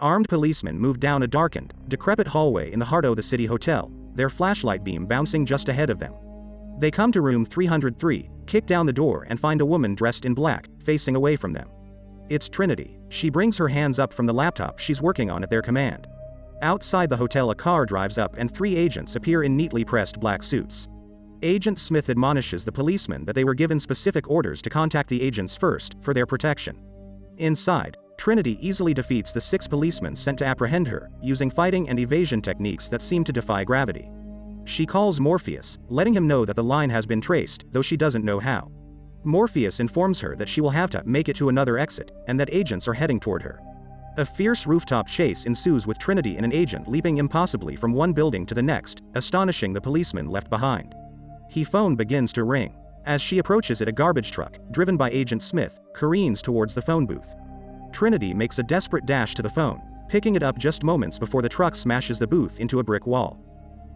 Armed policemen move down a darkened, decrepit hallway in the heart of the city hotel, their flashlight beam bouncing just ahead of them. They come to room 303, kick down the door and find a woman dressed in black, facing away from them. It's Trinity. She brings her hands up from the laptop she's working on at their command. Outside the hotel a car drives up and 3 agents appear in neatly pressed black suits. Agent Smith admonishes the policemen that they were given specific orders to contact the agents first, for their protection. Inside, Trinity easily defeats the 6 policemen sent to apprehend her, using fighting and evasion techniques that seem to defy gravity. She calls Morpheus, letting him know that the line has been traced, though she doesn't know how. Morpheus informs her that she will have to make it to another exit, and that agents are heading toward her. A fierce rooftop chase ensues with Trinity and an agent leaping impossibly from one building to the next, astonishing the policeman left behind. His phone begins to ring. As she approaches it, a garbage truck, driven by Agent Smith, careens towards the phone booth. Trinity makes a desperate dash to the phone, picking it up just moments before the truck smashes the booth into a brick wall.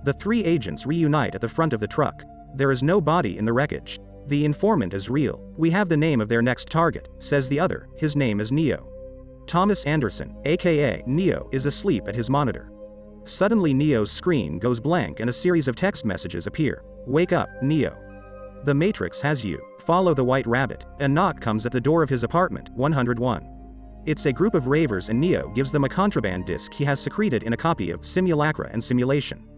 The 3 agents reunite at the front of the truck. There is no body in the wreckage. The informant is real. We have the name of their next target, says the other. His name is Neo. Thomas Anderson, aka Neo, is asleep at his monitor. Suddenly Neo's screen goes blank and a series of text messages appear. Wake up, Neo. The Matrix has you. Follow the White Rabbit. A knock comes at the door of his apartment, 101. It's a group of ravers and Neo gives them a contraband disc he has secreted in a copy of Simulacra and Simulation.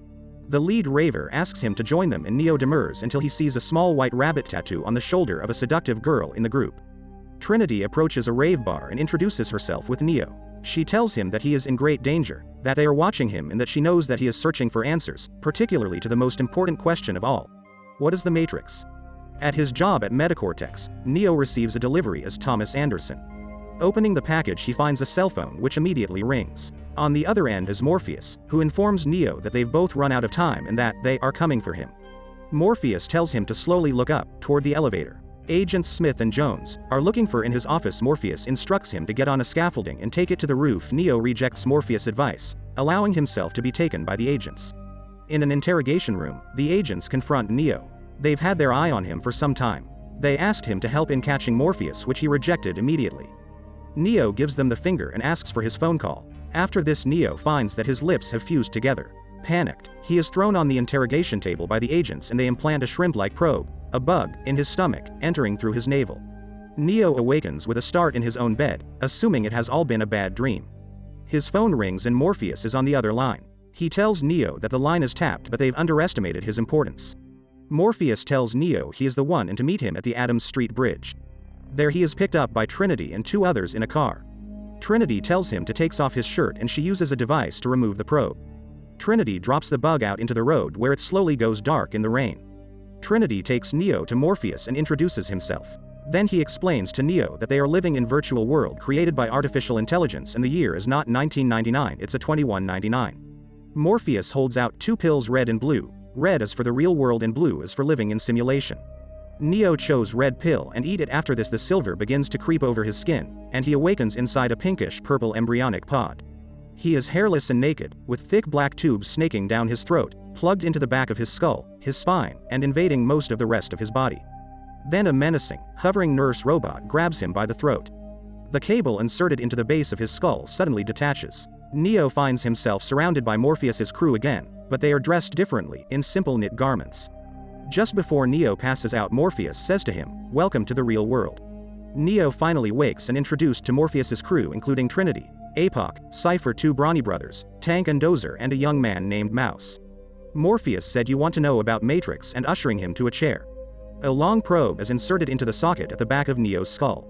The lead raver asks him to join them and Neo demurs until he sees a small white rabbit tattoo on the shoulder of a seductive girl in the group. Trinity approaches a rave bar and introduces herself with Neo. She tells him that he is in great danger, that they are watching him and that she knows that he is searching for answers, particularly to the most important question of all. What is the Matrix? At his job at Metacortex, Neo receives a delivery as Thomas Anderson. Opening the package he finds a cell phone which immediately rings. On the other end is Morpheus, who informs Neo that they've both run out of time and that they are coming for him. Morpheus tells him to slowly look up, toward the elevator. Agents Smith and Jones are looking for in his office. Morpheus instructs him to get on a scaffolding and take it to the roof. Neo rejects Morpheus' advice, allowing himself to be taken by the agents. In an interrogation room, the agents confront Neo. They've had their eye on him for some time. They asked him to help in catching Morpheus, which he rejected immediately. Neo gives them the finger and asks for his phone call. After this, Neo finds that his lips have fused together. Panicked, he is thrown on the interrogation table by the agents and they implant a shrimp-like probe, a bug, in his stomach, entering through his navel. Neo awakens with a start in his own bed, assuming it has all been a bad dream. His phone rings and Morpheus is on the other line. He tells Neo that the line is tapped but they've underestimated his importance. Morpheus tells Neo he is the one and to meet him at the Adams Street Bridge. There he is picked up by Trinity and 2 others in a car. Trinity tells him to take off his shirt and she uses a device to remove the probe. Trinity drops the bug out into the road where it slowly goes dark in the rain. Trinity takes Neo to Morpheus and introduces himself. Then he explains to Neo that they are living in virtual world created by artificial intelligence and the year is not 1999, it's a 2199. Morpheus holds out 2 pills, red and blue. Red is for the real world and blue is for living in simulation. Neo chose red pill and eat it. After this the silver begins to creep over his skin, and he awakens inside a pinkish-purple embryonic pod. He is hairless and naked, with thick black tubes snaking down his throat, plugged into the back of his skull, his spine, and invading most of the rest of his body. Then a menacing, hovering nurse robot grabs him by the throat. The cable inserted into the base of his skull suddenly detaches. Neo finds himself surrounded by Morpheus's crew again, but they are dressed differently, in simple knit garments. Just before Neo passes out, Morpheus says to him, "Welcome to the real world." Neo finally wakes and introduced to Morpheus's crew including Trinity, Apoc, Cypher, 2 Brawny brothers, Tank and Dozer and a young man named Mouse. Morpheus said you want to know about Matrix and ushering him to a chair. A long probe is inserted into the socket at the back of Neo's skull.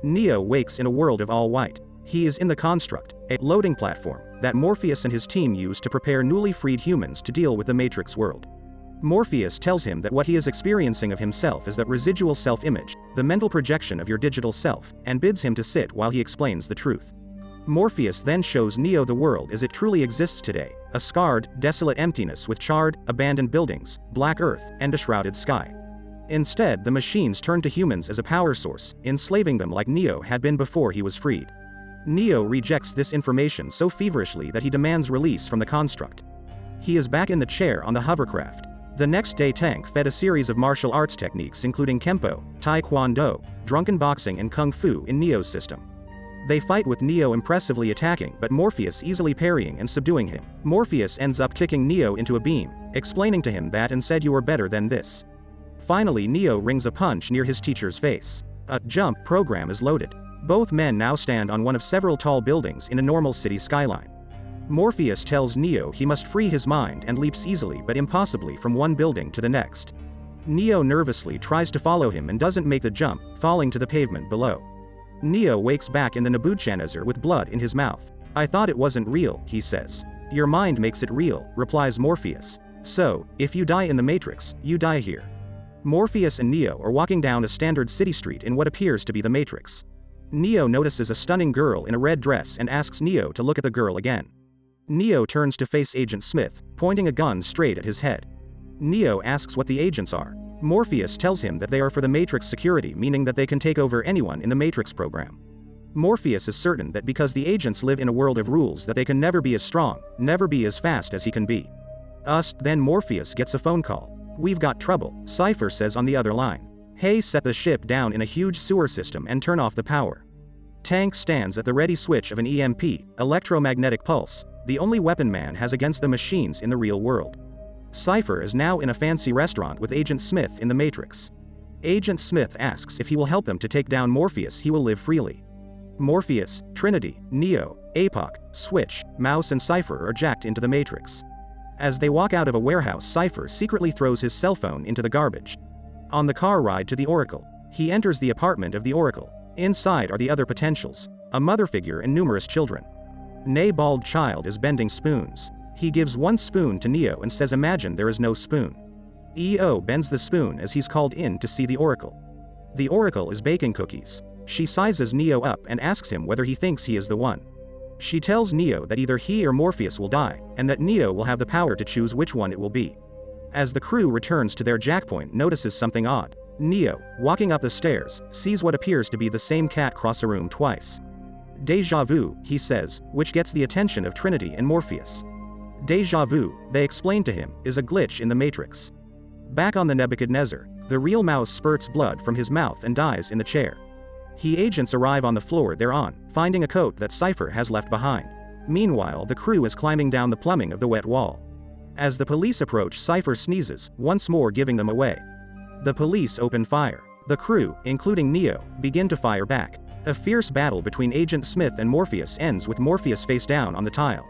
Neo wakes in a world of all white. He is in the construct, a loading platform, that Morpheus and his team use to prepare newly freed humans to deal with the Matrix world. Morpheus tells him that what he is experiencing of himself is that residual self-image, the mental projection of your digital self, and bids him to sit while he explains the truth. Morpheus then shows Neo the world as it truly exists today, a scarred, desolate emptiness with charred, abandoned buildings, black earth, and a shrouded sky. Instead, the machines turn to humans as a power source, enslaving them like Neo had been before he was freed. Neo rejects this information so feverishly that he demands release from the construct. He is back in the chair on the hovercraft. The next day, Tank fed a series of martial arts techniques including Kempo, Taekwondo, drunken boxing and Kung Fu in Neo's system. They fight with Neo impressively attacking but Morpheus easily parrying and subduing him. Morpheus ends up kicking Neo into a beam, explaining to him that and said you were better than this. Finally Neo rings a punch near his teacher's face. A jump program is loaded. Both men now stand on one of several tall buildings in a normal city skyline. Morpheus tells Neo he must free his mind and leaps easily but impossibly from one building to the next. Neo nervously tries to follow him and doesn't make the jump, falling to the pavement below. Neo wakes back in the Nebuchadnezzar with blood in his mouth. I thought it wasn't real, he says. Your mind makes it real, replies Morpheus. So, if you die in the Matrix, you die here. Morpheus and Neo are walking down a standard city street in what appears to be the Matrix. Neo notices a stunning girl in a red dress and asks Neo to look at the girl again. Neo turns to face Agent Smith, pointing a gun straight at his head. Neo asks what the agents are. Morpheus tells him that they are for the Matrix security, meaning that they can take over anyone in the Matrix program. Morpheus is certain that because the agents live in a world of rules that they can never be as strong, never be as fast as he can be. Then Morpheus gets a phone call. We've got trouble, Cypher says on the other line. Hey, set the ship down in a huge sewer system and turn off the power. Tank stands at the ready switch of an EMP, electromagnetic pulse, the only weapon man has against the machines in the real world. Cypher is now in a fancy restaurant with Agent Smith in the Matrix. Agent Smith asks if he will help them to take down Morpheus, he will live freely. Morpheus, Trinity, Neo, APOC, Switch, Mouse and Cypher are jacked into the Matrix. As they walk out of a warehouse, Cypher secretly throws his cell phone into the garbage. On the car ride to the Oracle, he enters the apartment of the Oracle. Inside are the other potentials, a mother figure and numerous children. Nay, bald child is bending spoons. He gives one spoon to Neo and says imagine there is no spoon. EO bends the spoon as he's called in to see the Oracle. The Oracle is baking cookies. She sizes Neo up and asks him whether he thinks he is the one. She tells Neo that either he or Morpheus will die, and that Neo will have the power to choose which one it will be. As the crew returns to their jackpoint, notices something odd. Neo, walking up the stairs, sees what appears to be the same cat cross a room twice. Deja vu, he says, which gets the attention of Trinity and Morpheus. Deja vu, they explain to him, is a glitch in the Matrix. Back on the Nebuchadnezzar, the real Mouse spurts blood from his mouth and dies in the chair. Agents arrive on the floor they're on, finding a coat that Cypher has left behind. Meanwhile, the crew is climbing down the plumbing of the wet wall. As the police approach, Cypher sneezes, once more giving them away. The police open fire. The crew, including Neo, begin to fire back. A fierce battle between Agent Smith and Morpheus ends with Morpheus face down on the tile.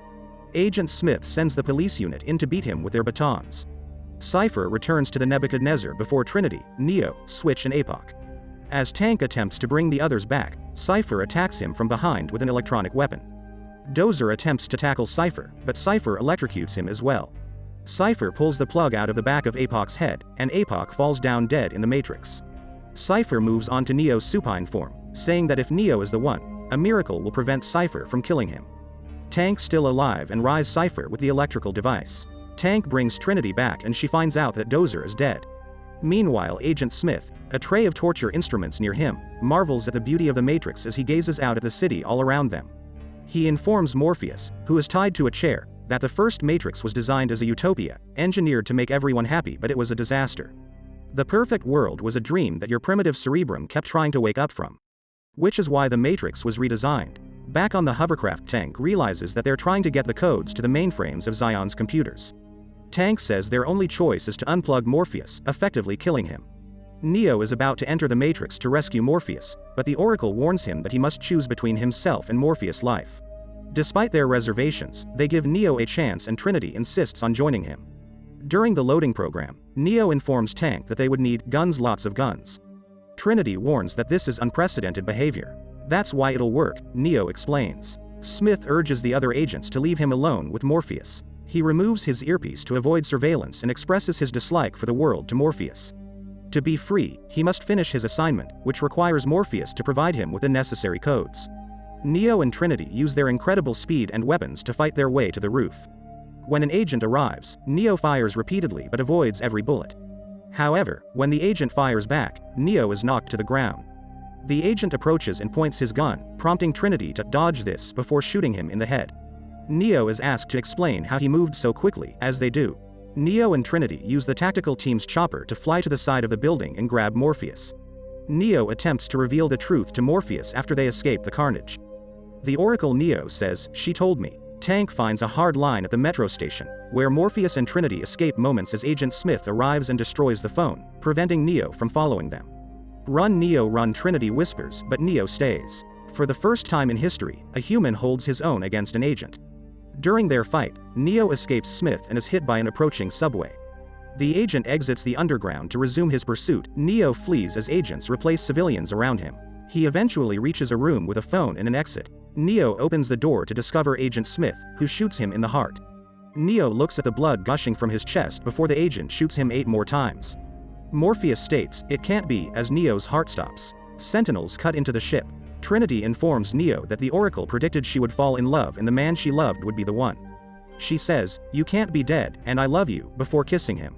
Agent Smith sends the police unit in to beat him with their batons. Cypher returns to the Nebuchadnezzar before Trinity, Neo, Switch and APOC. As Tank attempts to bring the others back, Cypher attacks him from behind with an electronic weapon. Dozer attempts to tackle Cypher, but Cypher electrocutes him as well. Cypher pulls the plug out of the back of APOC's head, and APOC falls down dead in the Matrix. Cypher moves on to Neo's supine form, saying that if Neo is the one, a miracle will prevent Cypher from killing him. Tank still alive and rise Cypher with the electrical device. Tank brings Trinity back and she finds out that Dozer is dead. Meanwhile, Agent Smith, a tray of torture instruments near him, marvels at the beauty of the Matrix as he gazes out at the city all around them. He informs Morpheus, who is tied to a chair, that the first Matrix was designed as a utopia, engineered to make everyone happy, but it was a disaster. The perfect world was a dream that your primitive cerebrum kept trying to wake up from. Which is why the Matrix was redesigned. Back on the hovercraft, Tank realizes that they're trying to get the codes to the mainframes of Zion's computers. Tank says their only choice is to unplug Morpheus, effectively killing him. Neo is about to enter the Matrix to rescue Morpheus, but the Oracle warns him that he must choose between himself and Morpheus' life. Despite their reservations, they give Neo a chance and Trinity insists on joining him. During the loading program, Neo informs Tank that they would need guns, lots of guns. Trinity warns that this is unprecedented behavior. That's why it'll work, Neo explains. Smith urges the other agents to leave him alone with Morpheus. He removes his earpiece to avoid surveillance and expresses his dislike for the world to Morpheus. To be free, he must finish his assignment, which requires Morpheus to provide him with the necessary codes. Neo and Trinity use their incredible speed and weapons to fight their way to the roof. When an agent arrives, Neo fires repeatedly but avoids every bullet. However, when the agent fires back, Neo is knocked to the ground. The agent approaches and points his gun, prompting Trinity to dodge this before shooting him in the head. Neo is asked to explain how he moved so quickly, as they do. Neo and Trinity use the tactical team's chopper to fly to the side of the building and grab Morpheus. Neo attempts to reveal the truth to Morpheus after they escape the carnage. The Oracle Neo says, "She told me." Tank finds a hard line at the metro station, where Morpheus and Trinity escape moments as Agent Smith arrives and destroys the phone, preventing Neo from following them. "Run Neo run," Trinity whispers, but Neo stays. For the first time in history, a human holds his own against an agent. During their fight, Neo escapes Smith and is hit by an approaching subway. The agent exits the underground to resume his pursuit. Neo flees as agents replace civilians around him. He eventually reaches a room with a phone and an exit. Neo opens the door to discover Agent Smith, who shoots him in the heart. Neo looks at the blood gushing from his chest before the agent shoots him 8 more times. Morpheus states, "It can't be," as Neo's heart stops. Sentinels cut into the ship. Trinity informs Neo that the Oracle predicted she would fall in love and the man she loved would be the one. She says, "You can't be dead, and I love you," before kissing him.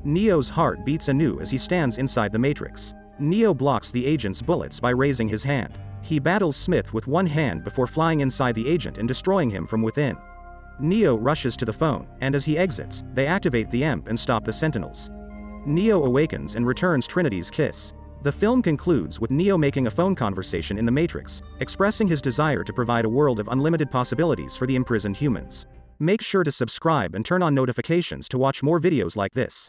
Neo's heart beats anew as he stands inside the Matrix. Neo blocks the agent's bullets by raising his hand. He battles Smith with one hand before flying inside the agent and destroying him from within. Neo rushes to the phone, and as he exits, they activate the EMP and stop the Sentinels. Neo awakens and returns Trinity's kiss. The film concludes with Neo making a phone conversation in the Matrix, expressing his desire to provide a world of unlimited possibilities for the imprisoned humans. Make sure to subscribe and turn on notifications to watch more videos like this.